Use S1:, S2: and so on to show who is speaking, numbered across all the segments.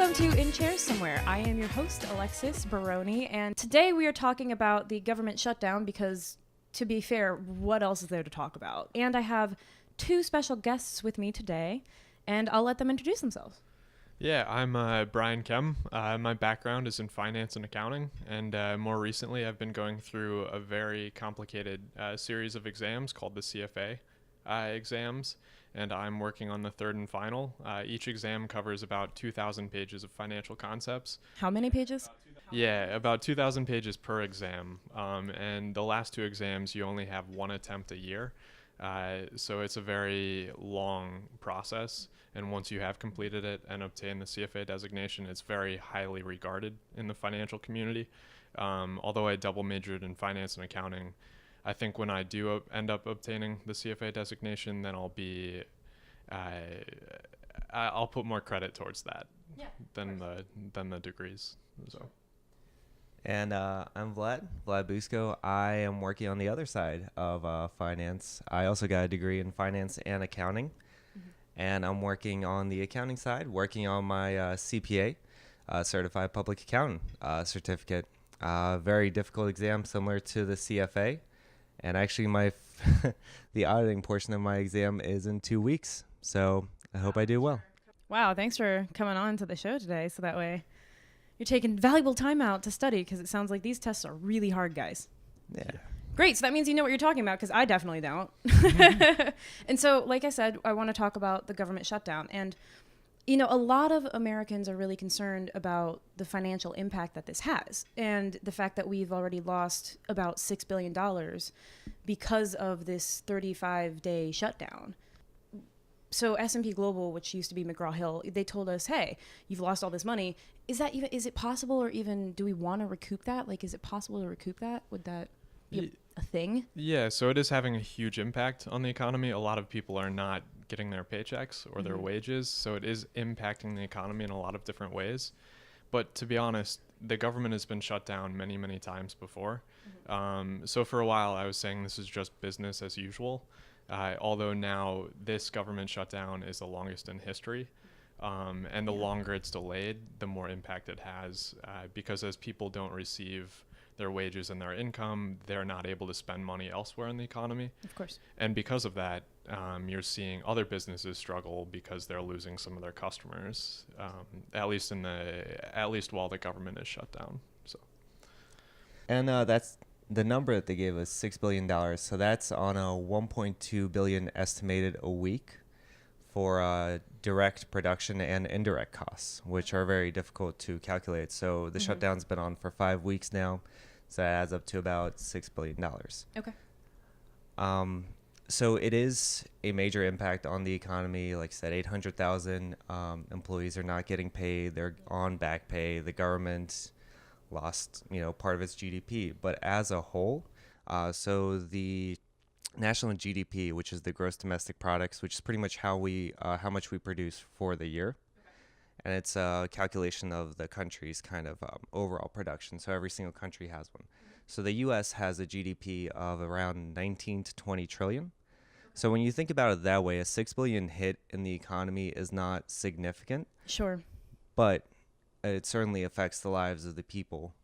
S1: Welcome to In Chairs Somewhere. I am your host, Alexis Barone, and today we are talking about the government shutdown because, to be fair, what else is there to talk about? And I have two special guests with me today, and I'll let them introduce themselves.
S2: Yeah, I'm Brian Kehm. My background is in finance and accounting, and more recently I've been going through a very complicated series of exams called the CFA exams, and I'm working on the third and final. Each exam covers about 2,000 pages of financial concepts.
S1: How many pages?
S2: Yeah, about 2,000 pages per exam, and the last two exams you only have one attempt a year. So it's a very long process, and once you have completed it and obtained the CFA designation, it's very highly regarded in the financial community. Although I double majored in finance and accounting, I think when I do end up obtaining the CFA designation, then I'll put more credit towards that than the degrees. So.
S3: And I'm Vlad Busko. I am working on the other side of finance. I also got a degree in finance and accounting. And I'm working on the accounting side, working on my CPA, Certified Public Accountant certificate. Very difficult exam, similar to the CFA. And actually, the auditing portion of my exam is in 2 weeks. So I hope I do well.
S1: Wow, thanks for coming on to the show today, so that way you're taking valuable time out to study, because it sounds like these tests are really hard, guys.
S3: Yeah.
S1: Great, so that means you know what you're talking about, because I definitely don't. And so, like I said, I want to talk about the government shutdown. And, you know, a lot of Americans are really concerned about the financial impact that this has, and the fact that we've already lost about $6 billion because of this 35-day shutdown. So S&P Global, which used to be McGraw-Hill, they told us, hey, you've lost all this money. Is it possible, or even do we want to recoup that? Like, is it possible to recoup that? Would that be a thing?
S2: Yeah, so it is having a huge impact on the economy. A lot of people are not getting their paychecks or their wages, so it is impacting the economy in a lot of different ways. But to be honest, the government has been shut down many, many times before. So for a while, I was saying this is just business as usual. Although now this government shutdown is the longest in history, and the longer it's delayed, the more impact it has, because as people don't receive their wages and their income, they're not able to spend money elsewhere in the economy.
S1: Of course.
S2: And because of that, you're seeing other businesses struggle because they're losing some of their customers, at least while the government is shut down. So.
S3: And that's the number that they gave us, $6 billion. So that's on a $1.2 billion estimated a week for direct production and indirect costs, which are very difficult to calculate. So the shutdown's been on for 5 weeks now. So that adds up to about $6 billion.
S1: Okay.
S3: So it is a major impact on the economy. Like I said, 800,000 employees are not getting paid. They're on back pay. The government lost, part of its GDP. But as a whole, so the national GDP, which is the gross domestic products, which is pretty much how much we produce for the year. And it's a calculation of the country's kind of overall production. So every single country has one. So the U.S. has a GDP of around 19 to 20 trillion. So when you think about it that way, a $6 billion hit in the economy is not significant.
S1: Sure.
S3: But it certainly affects the lives of the people,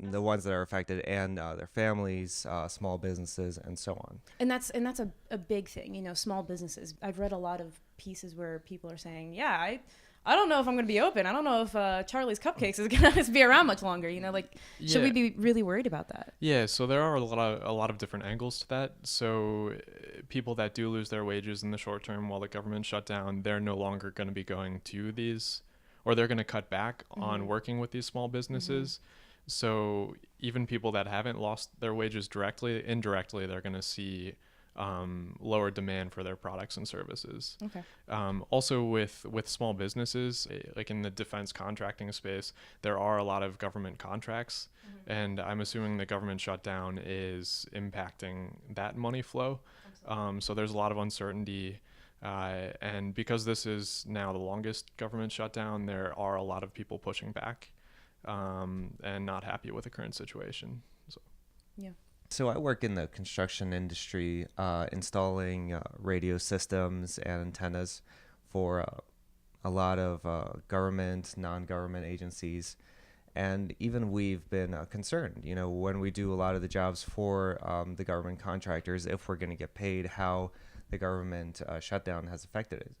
S3: the ones that are affected, and their families, small businesses, and so on.
S1: And that's a big thing, small businesses. I've read a lot of pieces where people are saying, yeah, I don't know if I'm going to be open. I don't know if Charlie's Cupcakes is going to be around much longer. Should we be really worried about that?
S2: Yeah, so there are a lot of different angles to that. So people that do lose their wages in the short term while the government shut down, they're no longer going to be going to these, or they're going to cut back on working with these small businesses. So even people that haven't lost their wages directly, indirectly, they're going to see lower demand for their products and services.
S1: Okay.
S2: Also with small businesses, like in the defense contracting space, there are a lot of government contracts, and I'm assuming the government shutdown is impacting that money flow. So there's a lot of uncertainty, and because this is now the longest government shutdown, there are a lot of people pushing back and not happy with the current situation. So.
S1: Yeah.
S3: So I work in the construction industry, installing radio systems and antennas for a lot of government, non-government agencies, and even we've been concerned, when we do a lot of the jobs for the government contractors, if we're going to get paid, how the government shutdown has affected it.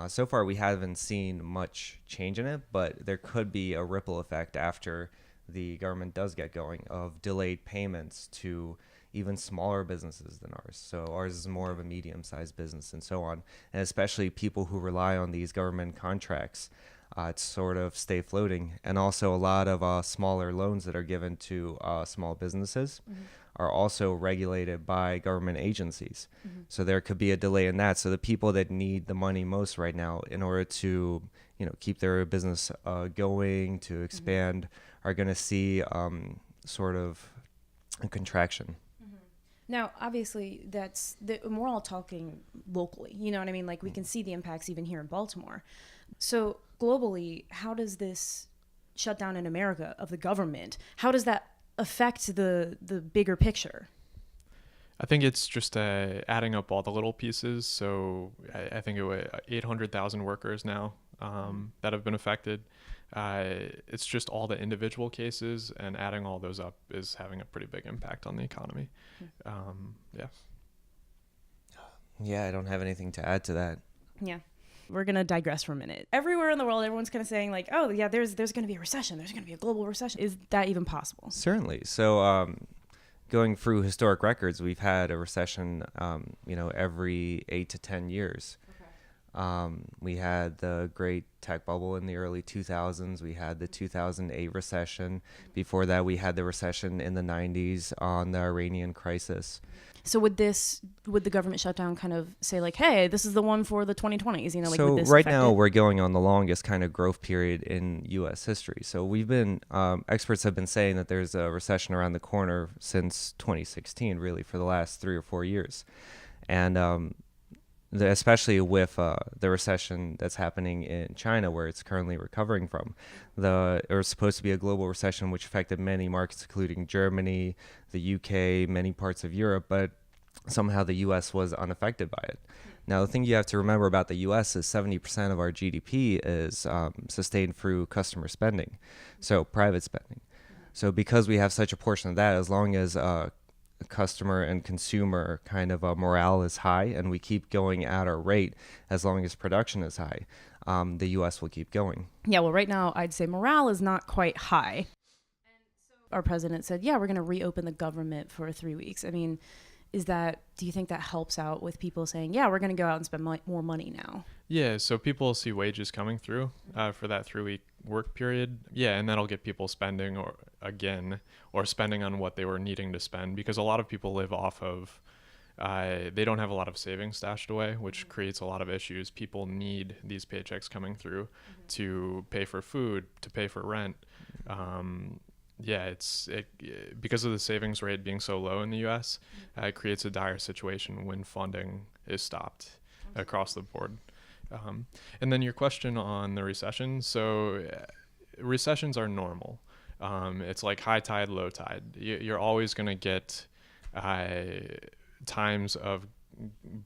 S3: So far, we haven't seen much change in it, but there could be a ripple effect after the government does get going of delayed payments to even smaller businesses than ours. So ours is more of a medium-sized business and so on. And especially people who rely on these government contracts to sort of stay floating. And also a lot of smaller loans that are given to small businesses are also regulated by government agencies. So there could be a delay in that. So the people that need the money most right now in order to, keep their business going, to expand, are going to see sort of a contraction.
S1: Now, obviously, we're all talking locally. You know what I mean? Like, we can see the impacts even here in Baltimore. So globally, how does this shutdown in America of the government, how does that affect the bigger picture?
S2: I think it's just adding up all the little pieces. So I think it was 800,000 workers now that have been affected. It's just all the individual cases, and adding all those up is having a pretty big impact on the economy.
S3: Yeah, I don't have anything to add to that.
S1: Yeah. We're going to digress for a minute. Everywhere in the world, everyone's kind of saying like, oh, yeah, there's going to be a recession. There's going to be a global recession. Is that even possible?
S3: Certainly. So going through historic records, we've had a recession, every 8 to 10 years. We had the great tech bubble in the early 2000s. We had the 2008 recession. Before that, we had the recession in the 90s on the Iranian crisis.
S1: So would the government shutdown kind of say like, hey, this is the one for the 2020s?
S3: So
S1: would this
S3: right
S1: affect
S3: now
S1: it?
S3: we're going on the longest kind of growth period in U.S. history. So we've been, experts have been saying that there's a recession around the corner since 2016, really, for the last 3 or 4 years. And especially with the recession that's happening in China, where it's currently recovering from. It was supposed to be a global recession, which affected many markets, including Germany, the UK, many parts of Europe, but somehow the US was unaffected by it. Now, the thing you have to remember about the US is 70% of our GDP is sustained through customer spending, so private spending. So because we have such a portion of that, as long as customer and consumer kind of morale is high and we keep going at our rate, as long as production is high, the U.S. will keep going.
S1: Yeah, well, right now I'd say morale is not quite high. Our president said, yeah, we're going to reopen the government for 3 weeks. I mean, do you think that helps out with people saying, yeah, we're going to go out and spend more money now?
S2: Yeah, so people see wages coming through for that 3-week work period. Yeah, and that'll get people spending or spending on what they were needing to spend, because a lot of people live off of, they don't have a lot of savings stashed away, which creates a lot of issues. People need these paychecks coming through to pay for food, to pay for rent. Because of the savings rate being so low in the U.S., it creates a dire situation when funding is stopped across the board. And then your question on the recession. So recessions are normal. It's like high tide, low tide. You're always going to get times of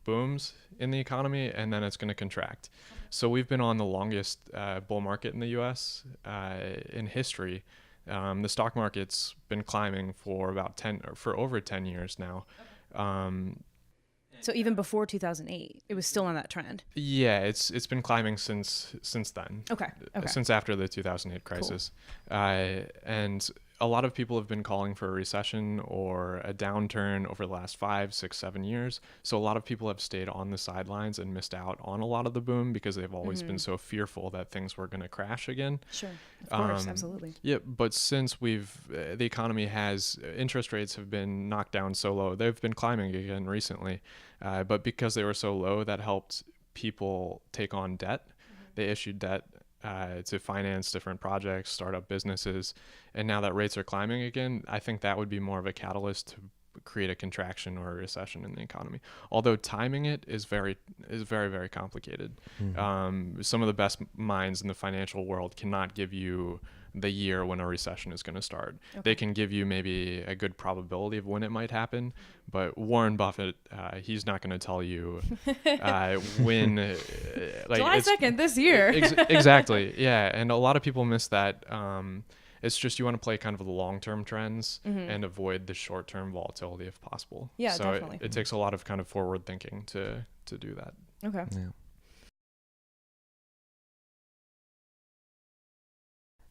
S2: booms in the economy, and then it's going to contract. So we've been on the longest bull market in the U.S. In history. The stock market's been climbing for over 10 years now.
S1: So even before 2008, it was still on that trend.
S2: Yeah, it's been climbing since then.
S1: Okay.
S2: Since after the 2008 crisis. Cool. And a lot of people have been calling for a recession or a downturn over the last 5, 6, 7 years. So a lot of people have stayed on the sidelines and missed out on a lot of the boom because they've always been so fearful that things were going to crash again.
S1: Sure, of course, absolutely.
S2: Yeah, but since the economy interest rates have been knocked down so low, they've been climbing again recently. But because they were so low, that helped people take on debt. They issued debt to finance different projects, start up businesses. And now that rates are climbing again, I think that would be more of a catalyst to create a contraction or a recession in the economy. Although timing it is very, very complicated. Some of the best minds in the financial world cannot give you the year when a recession is going to start. Okay. They can give you maybe a good probability of when it might happen, but Warren Buffett, he's not going to tell you when.
S1: July 2nd this year.
S2: Exactly. Yeah, and a lot of people miss that. It's just you want to play kind of the long-term trends and avoid the short-term volatility if possible.
S1: Yeah,
S2: so
S1: definitely.
S2: It takes a lot of kind of forward thinking to do that.
S1: Okay.
S3: Yeah.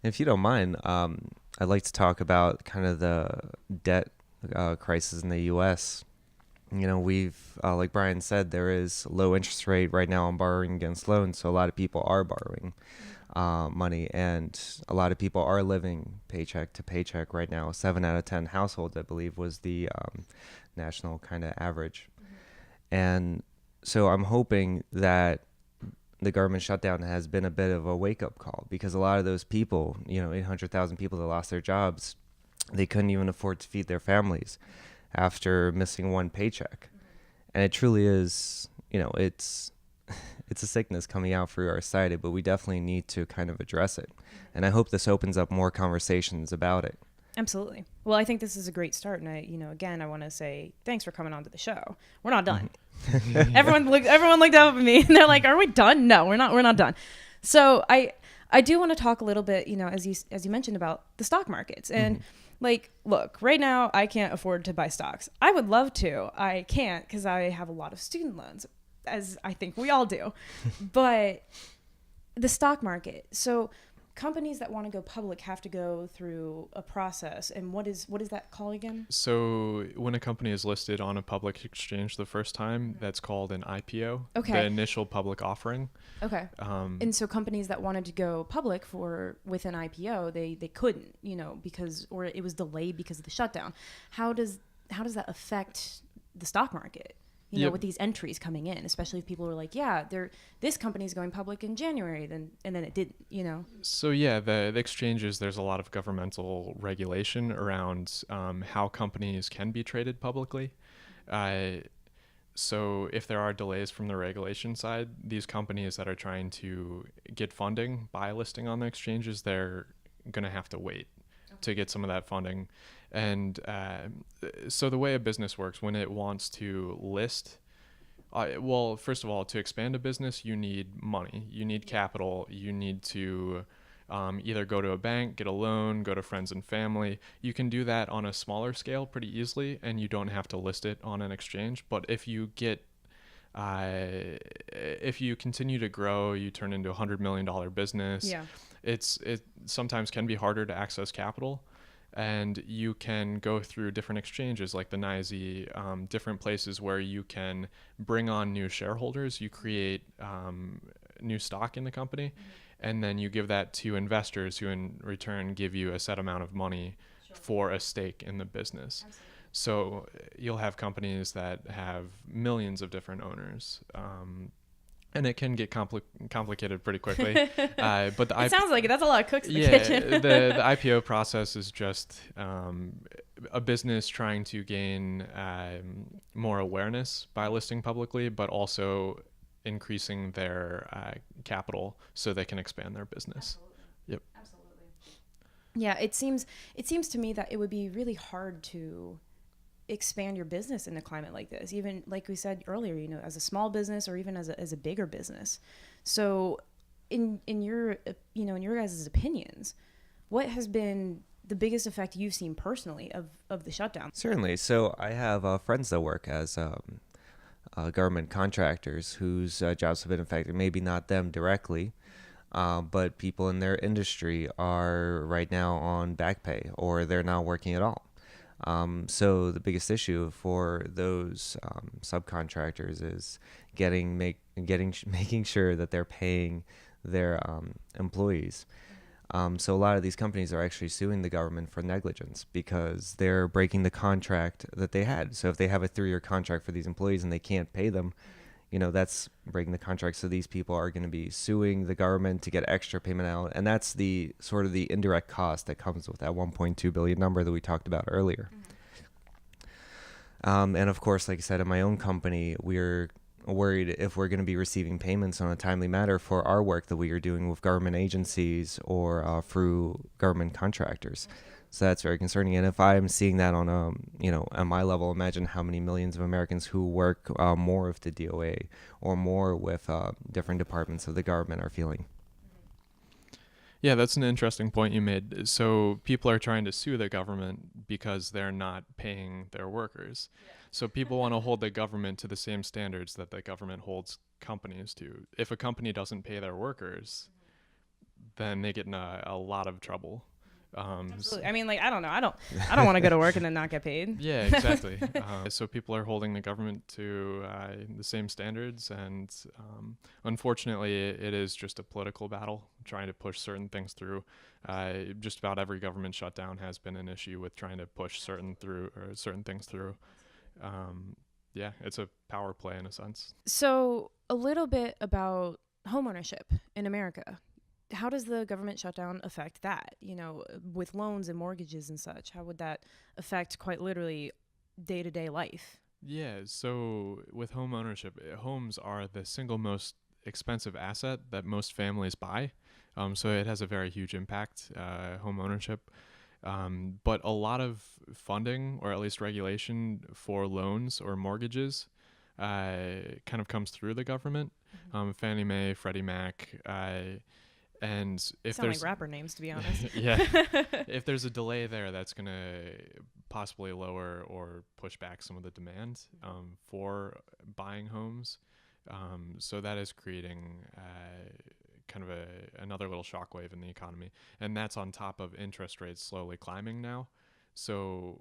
S3: If you don't mind, I'd like to talk about kind of the debt crisis in the U.S. You know, we've, like Brian said, there is low interest rate right now on borrowing against loans, so a lot of people are borrowing money, and a lot of people are living paycheck to paycheck right now. 7 out of 10 households, I believe, was the national kind of average. And so I'm hoping that the government shutdown has been a bit of a wake-up call, because a lot of those people, 800,000 people that lost their jobs, they couldn't even afford to feed their families after missing one paycheck. And it truly is, it's a sickness coming out through our society, but we definitely need to kind of address it. And I hope this opens up more conversations about it.
S1: Absolutely. Well, I think this is a great start. And again, I want to say thanks for coming on to the show. We're not done. Everyone looked up at me and they're like, are we done? No, we're not done. So I do want to talk a little bit, as you mentioned, about the stock markets. And look, right now I can't afford to buy stocks. I would love to. I can't, because I have a lot of student loans, as I think we all do. But the stock market. So companies that want to go public have to go through a process. And what is that called again?
S2: So when a company is listed on a public exchange the first time, that's called an IPO.
S1: Okay.
S2: The initial public offering.
S1: Okay. And so companies that wanted to go public with an IPO, they couldn't, or it was delayed because of the shutdown. How does that affect the stock market? With these entries coming in, especially if people are like, yeah, this company is going public in January, and then it didn't,
S2: So yeah, the exchanges, there's a lot of governmental regulation around how companies can be traded publicly. So if there are delays from the regulation side, these companies that are trying to get funding by listing on the exchanges, they're going to have to wait to get some of that funding. And so the way a business works, when it wants to list, well, first of all, to expand a business, you need money, you need capital, you need to either go to a bank, get a loan, go to friends and family. You can do that on a smaller scale pretty easily, and you don't have to list it on an exchange. But if you continue to grow, you turn into $100 million business.
S1: Yeah.
S2: It sometimes can be harder to access capital, and you can go through different exchanges like the NYSE, different places where you can bring on new shareholders. You create new stock in the company, and then you give that to investors who in return give you a set amount of money for a stake in the business.
S1: Absolutely.
S2: So you'll have companies that have millions of different owners, and it can get complicated pretty quickly. But
S1: it sounds like it. That's a lot of cooks in the kitchen.
S2: the IPO process is just a business trying to gain more awareness by listing publicly, but also increasing their capital so they can expand their business.
S1: Absolutely.
S2: Yep.
S1: Absolutely. Yeah, it seems to me that it would be really hard to expand your business in a climate like this, even like we said earlier, as a small business or even as a bigger business. So in your guys' opinions, what has been the biggest effect you've seen personally of the shutdown?
S3: Certainly. So I have friends that work as government contractors whose jobs have been affected. Maybe not them directly, but people in their industry are right now on back pay, or they're not working at all. So the biggest issue for those subcontractors is making sure that they're paying their employees. So a lot of these companies are actually suing the government for negligence because they're breaking the contract that they had. So if they have a 3-year contract for these employees and they can't pay them, that's breaking the contract. So these people are going to be suing the government to get extra payment out. And that's the sort of the indirect cost that comes with that 1.2 billion number that we talked about earlier. And of course, like I said, in my own company, we're worried if we're going to be receiving payments on a timely manner for our work that we are doing with government agencies or through government contractors. So that's very concerning. And if I'm seeing that on at my level, imagine how many millions of Americans who work more with the DOA or more with different departments of the government are feeling.
S2: Yeah, that's an interesting point you made. So people are trying to sue the government because they're not paying their workers. Yeah. So people want to hold the government to the same standards that the government holds companies to. If a company doesn't pay their workers, then they get in a lot of trouble.
S1: Absolutely. I mean, like, I don't know. I don't want to go to work and then not get paid.
S2: Yeah, exactly. So people are holding the government to the same standards, and unfortunately, it is just a political battle trying to push certain things through. Just about every government shutdown has been an issue with trying to push certain things through. Yeah, it's a power play in a sense.
S1: So a little bit about homeownership in America. How does the government shutdown affect that? With loans and mortgages and such, how would that affect quite literally day-to-day life?
S2: Yeah, so with home ownership, homes are the single most expensive asset that most families buy. So it has a very huge impact, home ownership. But a lot of funding, or at least regulation for loans or mortgages, kind of comes through the government. Fannie Mae, Freddie Mac, and if
S1: sound
S2: there's
S1: like rapper names, to be honest.
S2: Yeah, if there's a delay there, that's going to possibly lower or push back some of the demand for buying homes. So that is creating kind of another little shockwave in the economy, and that's on top of interest rates slowly climbing now. So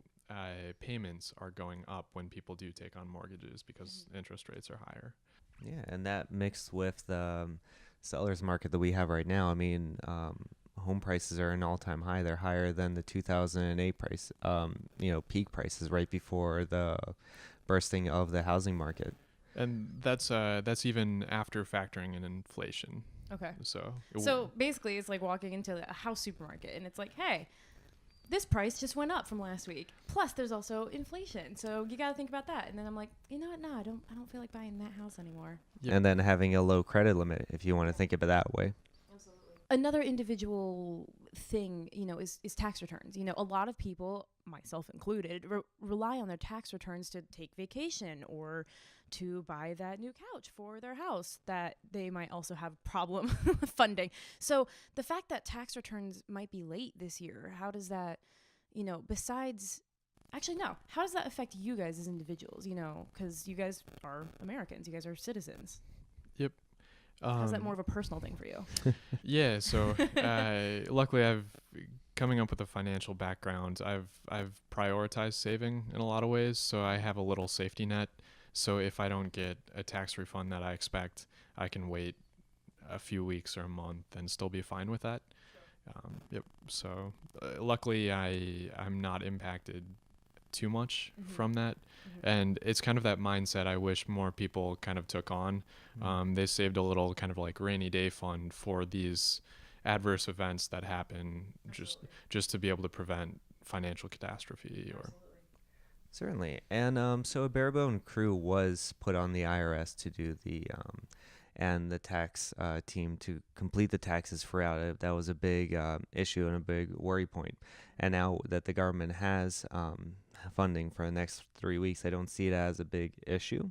S2: payments are going up when people do take on mortgages because interest rates are higher.
S3: Yeah, and that mixed with the seller's market that we have right now. I mean, home prices are an all-time high. They're higher than the 2008 price, peak prices right before the bursting of the housing market.
S2: And that's even after factoring in inflation.
S1: Okay.
S2: So
S1: basically, it's like walking into a house supermarket, and it's like, hey, this price just went up from last week. Plus, there's also inflation, so you got to think about that. And then I'm like, you know what? No, I don't feel like buying that house anymore.
S3: Yep. And then having a low credit limit, if you want to think of it that way.
S1: Absolutely. Another individual thing, is tax returns. A lot of people, myself included, rely on their tax returns to take vacation or to buy that new couch for their house that they might also have problem funding. So the fact that tax returns might be late this year, how does that, how does that affect you guys as individuals, because you guys are Americans, you guys are citizens.
S2: Yep.
S1: How's that more of a personal thing for you?
S2: Yeah, so luckily coming up with a financial background, I've prioritized saving in a lot of ways, so I have a little safety net. So if I don't get a tax refund that I expect, I can wait a few weeks or a month and still be fine with that. Yep. So luckily, I'm not impacted too much from that. And it's kind of that mindset I wish more people kind of took on. They saved a little kind of like rainy day fund for these adverse events that happen, just to be able to prevent financial catastrophe. Or
S3: Certainly. And so a barebone crew was put on the IRS to do and the tax team to complete the taxes for out. That was a big issue and a big worry point. And now that the government has funding for the next 3 weeks, I don't see it as a big issue.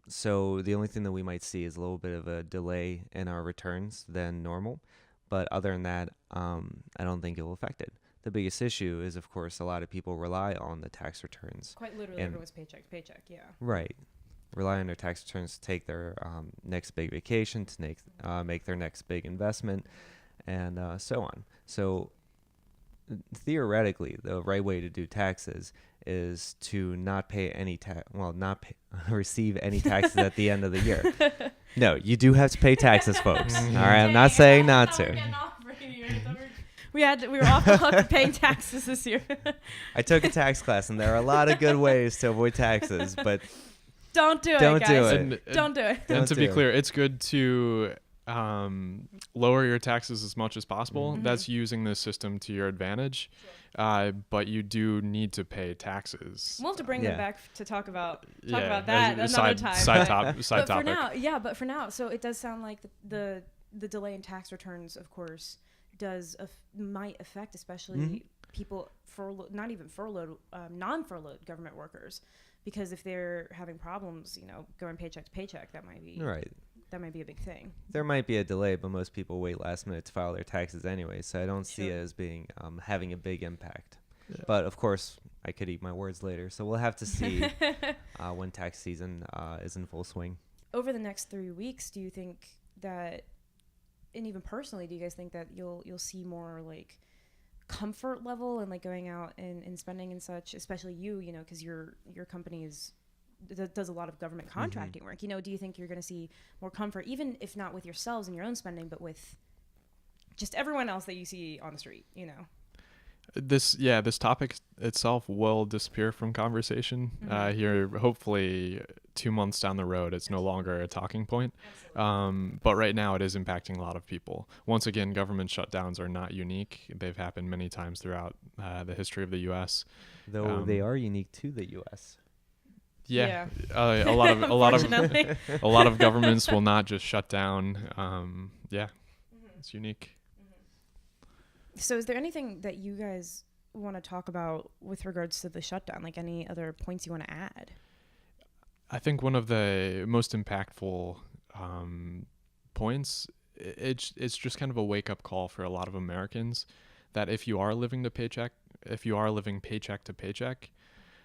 S3: So the only thing that we might see is a little bit of a delay in our returns than normal. But other than that, I don't think it will affect it. The biggest issue is, of course, a lot of people rely on the tax returns.
S1: Quite literally, everyone's paycheck, yeah.
S3: Right. Rely on their tax returns to take their next big vacation, to make their next big investment, and so on. So theoretically, the right way to do taxes is to not pay any receive any taxes at the end of the year. No, you do have to pay taxes, folks. All right, I'm not saying not to.
S1: We were off the hook paying taxes this year.
S3: I took a tax class, and there are a lot of good ways to avoid taxes, but
S1: don't do it, guys.
S3: Do it.
S1: Don't do it.
S2: And to be clear, it's good to lower your taxes as much as possible. That's using this system to your advantage. But you do need to pay taxes.
S1: We'll have to bring them back to talk about that another
S2: side
S1: time.
S2: Side topic.
S1: But for now, so it does sound like the delay in tax returns, of course, might affect especially people non-furloughed government workers, because if they're having problems, going paycheck to paycheck, that might be
S3: right.
S1: That might be a big thing.
S3: There might be a delay, but most people wait last minute to file their taxes anyway, so I don't see it as being having a big impact. Yeah. But of course, I could eat my words later, so we'll have to see when tax season is in full swing.
S1: Over the next 3 weeks, do you think that, and even personally, do you guys think that you'll see more like comfort level and like going out and spending and such, especially you because your company does a lot of government contracting work. Do you think you're going to see more comfort, even if not with yourselves and your own spending, but with just everyone else that you see on the street?
S2: This topic itself will disappear from conversation here. Hopefully 2 months down the road, it's no longer a talking point. But right now it is impacting a lot of people. Once again, government shutdowns are not unique. They've happened many times throughout the history of the U.S.
S3: Though they are unique to the U.S.
S2: Yeah. A lot of governments will not just shut down. It's unique.
S1: So is there anything that you guys want to talk about with regards to the shutdown? Like any other points you want to add?
S2: I think one of the most impactful points, it's just kind of a wake-up call for a lot of Americans that if you are living paycheck to paycheck,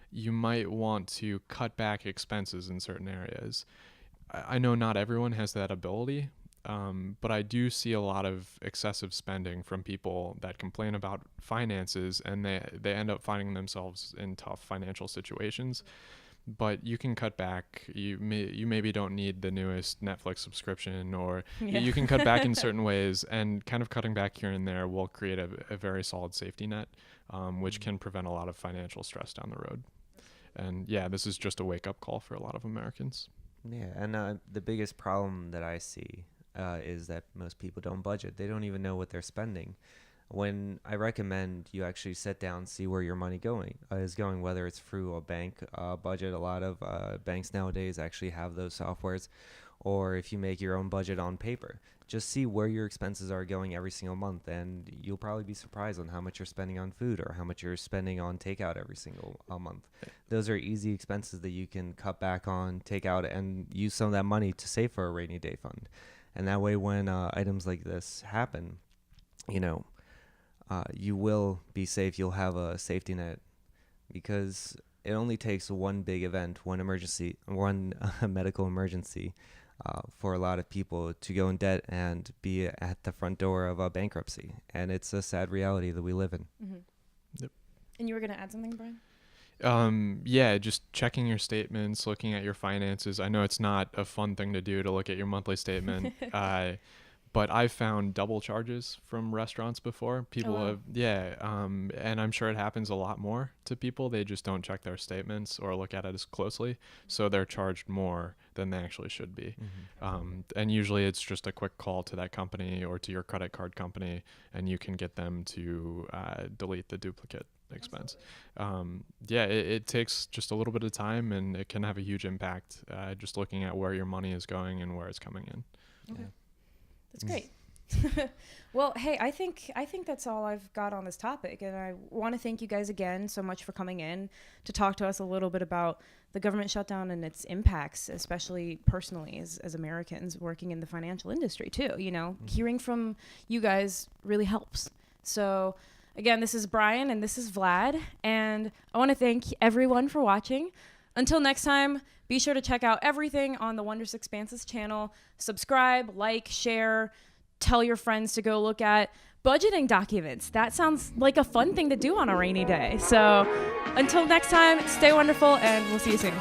S2: you might want to cut back expenses in certain areas. I know not everyone has that ability, but I do see a lot of excessive spending from people that complain about finances, and they end up finding themselves in tough financial situations. But you can cut back. You maybe don't need the newest Netflix subscription, or you can cut back in certain ways, and kind of cutting back here and there will create a very solid safety net, which can prevent a lot of financial stress down the road. And this is just a wake-up call for a lot of Americans.
S3: Yeah, and the biggest problem that I see is that most people don't budget. They don't even know what they're spending. When I recommend you actually sit down, see where your money is going, whether it's through a bank budget. A lot of banks nowadays actually have those softwares, or if you make your own budget on paper. Just see where your expenses are going every single month, and you'll probably be surprised on how much you're spending on food or how much you're spending on takeout every single month. Those are easy expenses that you can cut back on, take out, and use some of that money to save for a rainy day fund. And that way, when items like this happen, you will be safe. You'll have a safety net, because it only takes one big event, one medical emergency, for a lot of people to go in debt and be at the front door of a bankruptcy. And it's a sad reality that we live in.
S1: Mm-hmm. Yep. And you were going to add something, Brian?
S2: Just checking your statements, looking at your finances. I know it's not a fun thing to do to look at your monthly statement. But I've found double charges from restaurants before. People and I'm sure it happens a lot more to people. They just don't check their statements or look at it as closely, so they're charged more than they actually should be. And usually it's just a quick call to that company or to your credit card company, and you can get them to delete the duplicate expense. It takes just a little bit of time, and it can have a huge impact, just looking at where your money is going and where it's coming in.
S1: Okay. Yeah. That's great. Well, hey, I think that's all I've got on this topic, and I want to thank you guys again so much for coming in to talk to us a little bit about the government shutdown and its impacts, especially personally as Americans working in the financial industry too. Hearing from you guys really helps. So again, this is Brian and this is Vlad, and I want to thank everyone for watching. Until next time, be sure to check out everything on the Wondrous Expanses channel. Subscribe, like, share, tell your friends to go look at budgeting documents. That sounds like a fun thing to do on a rainy day. So until next time, stay wonderful, and we'll see you soon.